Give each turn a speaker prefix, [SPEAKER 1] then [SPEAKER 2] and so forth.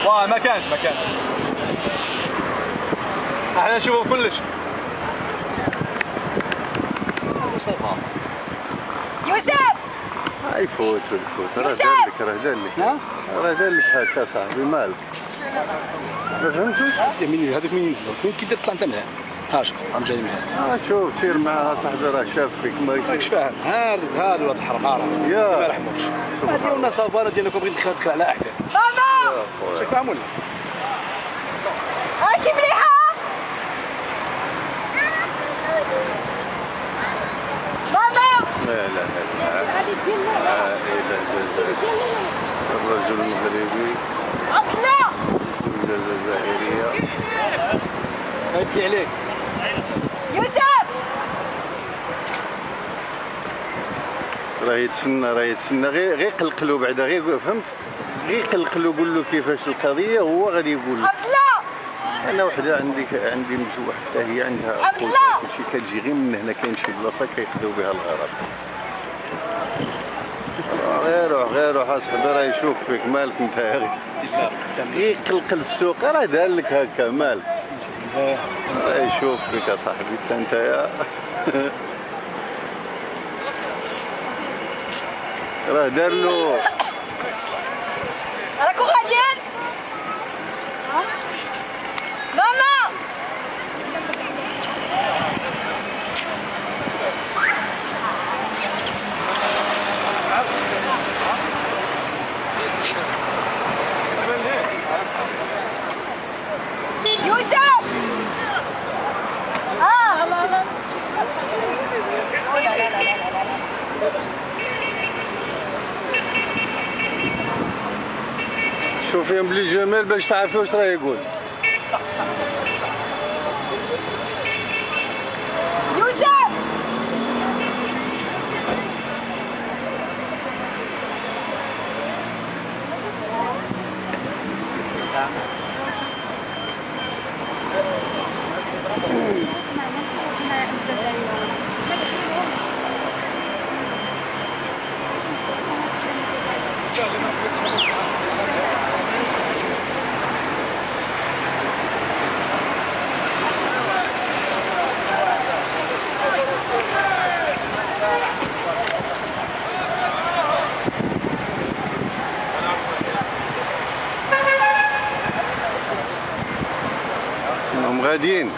[SPEAKER 1] واه ما كانش احنا نشوفوا كلش.
[SPEAKER 2] يوسف
[SPEAKER 3] يفوت راه دار لك هكا صاحبي مالك ما فهمتوش.
[SPEAKER 1] هذوك مين ينزلوا كي درت طلع انت منها ها شوف راهم جايين من هنا.
[SPEAKER 3] شوف سير معاها صاحبي راه شاف فيك
[SPEAKER 1] ماكش فاهم. هذا الواد الحرام ما يرحموكش. ما ديرونا صافا ديالكم بغيت ندخل على احفاد.
[SPEAKER 2] ماما
[SPEAKER 1] شاك فهمونا
[SPEAKER 2] هاكي مليحة. ماما
[SPEAKER 3] لا الرجل المغربي
[SPEAKER 2] عطلة
[SPEAKER 3] الجزائرية
[SPEAKER 1] يبكي عليك.
[SPEAKER 2] يوسف
[SPEAKER 3] راه يتسنى غير قلقلو بعدا غير فهمت غير قلقلو قول له كيفاش القضية هو غادي يقول لك.
[SPEAKER 2] عطلة
[SPEAKER 3] انا وحده عندي مزوح حتى هي عندها
[SPEAKER 2] الله
[SPEAKER 3] كلشي كتجي غير من هنا كاين شي بلاصه كيقضيو بها الغرض. غير روح اصاحبي راه يشوف فيك مالك انت غير قلقل السوق راه دار لك هكا مالك راه يشوف فيك اصاحبي انت راه دار له
[SPEAKER 2] راكو غاديين. ماما يوسف
[SPEAKER 3] شوفيهم بلي جمال باش تعرفي واش راه يقول.
[SPEAKER 2] يوسف
[SPEAKER 3] هم غاديين.